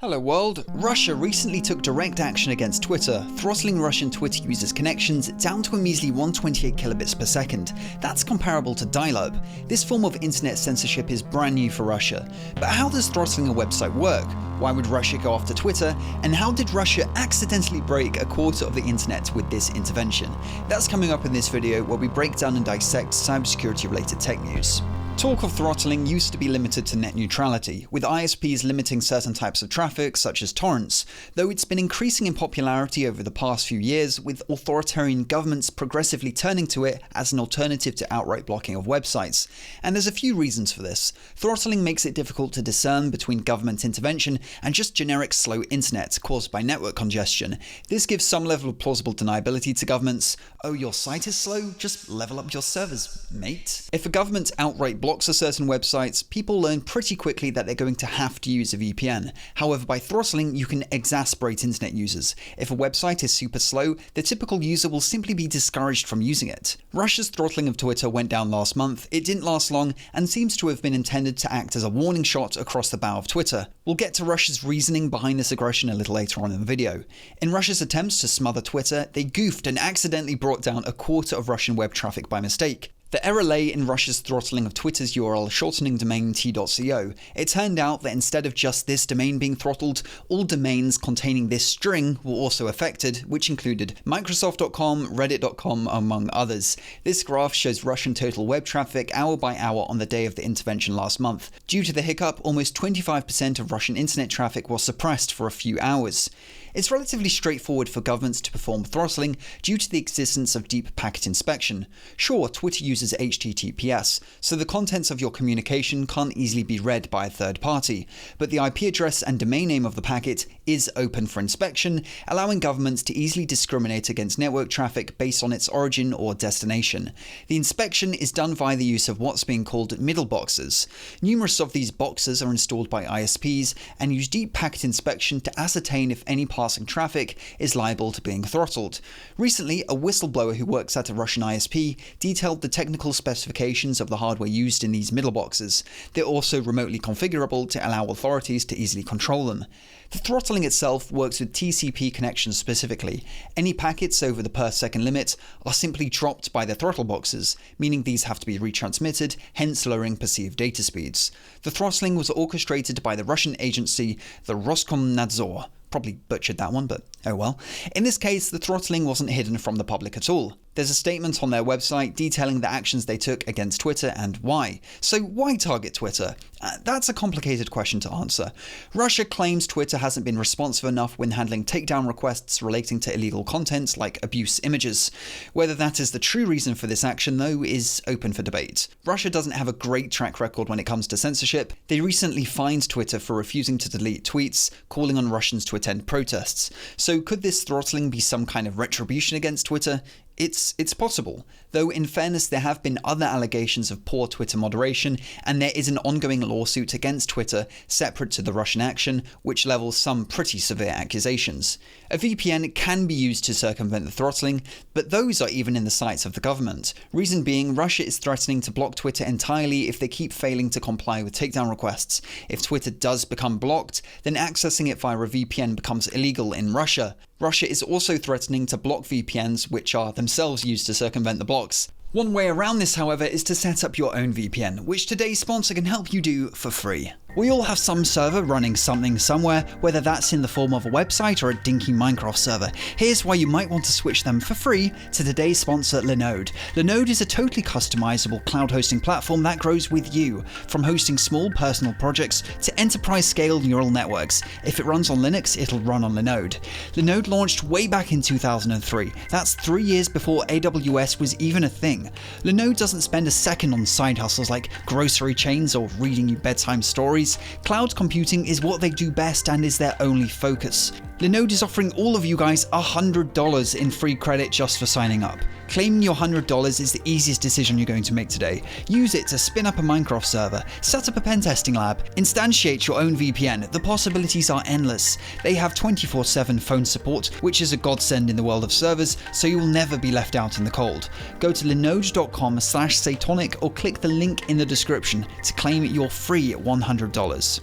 Hello world, Russia recently took direct action against Twitter, throttling Russian Twitter users' connections down to a measly 128 kilobits per second. That's comparable to dial-up. This form of internet censorship is brand new for Russia. But how does throttling a website work? Why would Russia go after Twitter? And how did Russia accidentally break a quarter of the internet with this intervention? That's coming up in this video where we break down and dissect cybersecurity related tech news. Talk of throttling used to be limited to net neutrality, with ISPs limiting certain types of traffic such as torrents, though it's been increasing in popularity over the past few years, with authoritarian governments progressively turning to it as an alternative to outright blocking of websites. And there's a few reasons for this. Throttling makes it difficult to discern between government intervention and just generic slow internet caused by network congestion. This gives some level of plausible deniability to governments. Oh, your site is slow? Just level up your servers, mate. If a government outright blocks a certain websites, people learn pretty quickly that they're going to have to use a VPN. However, by throttling, you can exasperate internet users. If a website is super slow, the typical user will simply be discouraged from using it. Russia's throttling of Twitter went down last month. It didn't last long and seems to have been intended to act as a warning shot across the bow of Twitter. We'll get to Russia's reasoning behind this aggression a little later on in the video. In Russia's attempts to smother Twitter, they goofed and accidentally brought down a quarter of Russian web traffic by mistake. The error lay in Russia's throttling of Twitter's URL shortening domain t.co. It turned out that instead of just this domain being throttled, all domains containing this string were also affected, which included Microsoft.com, Reddit.com, among others. This graph shows Russian total web traffic hour by hour on the day of the intervention last month. Due to the hiccup, almost 25% of Russian internet traffic was suppressed for a few hours. It's relatively straightforward for governments to perform throttling due to the existence of deep packet inspection. Sure, Twitter uses HTTPS, so the contents of your communication can't easily be read by a third party, but the IP address and domain name of the packet is open for inspection, allowing governments to easily discriminate against network traffic based on its origin or destination. The inspection is done via the use of what's being called middle boxes. Numerous of these boxes are installed by ISPs and use deep packet inspection to ascertain if any passing traffic is liable to being throttled. Recently, a whistleblower who works at a Russian ISP detailed the technical specifications of the hardware used in these middle boxes. They're also remotely configurable to allow authorities to easily control them. The throttling itself works with TCP connections specifically. Any packets over the per second limit are simply dropped by the throttle boxes, meaning these have to be retransmitted, hence lowering perceived data speeds. The throttling was orchestrated by the Russian agency, the Roskomnadzor. Probably butchered that one, but oh well. In this case, the throttling wasn't hidden from the public at all. There's a statement on their website detailing the actions they took against Twitter and why. So why target Twitter? That's a complicated question to answer. Russia claims Twitter hasn't been responsive enough when handling takedown requests relating to illegal content like abuse images. Whether that is the true reason for this action, though, is open for debate. Russia doesn't have a great track record when it comes to censorship. They recently fined Twitter for refusing to delete tweets calling on Russians to attend protests. So could this throttling be some kind of retribution against Twitter? It's possible, though in fairness there have been other allegations of poor Twitter moderation, and there is an ongoing lawsuit against Twitter separate to the Russian action, which levels some pretty severe accusations. A VPN can be used to circumvent the throttling, but those are even in the sights of the government. Reason being, Russia is threatening to block Twitter entirely if they keep failing to comply with takedown requests. If Twitter does become blocked, then accessing it via a VPN becomes illegal in Russia. Russia is also threatening to block VPNs, which are themselves used to circumvent the blocks. One way around this, however, is to set up your own VPN, which today's sponsor can help you do for free. We all have some server running something somewhere, whether that's in the form of a website or a dinky Minecraft server. Here's why you might want to switch them for free to today's sponsor, Linode. Linode is a totally customizable cloud hosting platform that grows with you, from hosting small personal projects to enterprise-scale neural networks. If it runs on Linux, it'll run on Linode. Linode launched way back in 2003. That's 3 years before AWS was even a thing. Linode doesn't spend a second on side hustles like grocery chains or reading you bedtime stories. Cloud computing is what they do best and is their only focus. Linode is offering all of you guys $100 in free credit just for signing up. Claiming your $100 is the easiest decision you're going to make today. Use it to spin up a Minecraft server, set up a pen testing lab, instantiate your own VPN. The possibilities are endless. They have 24/7 phone support, which is a godsend in the world of servers, so you will never be left out in the cold. Go to linode.com/satonic or click the link in the description to claim your free $100.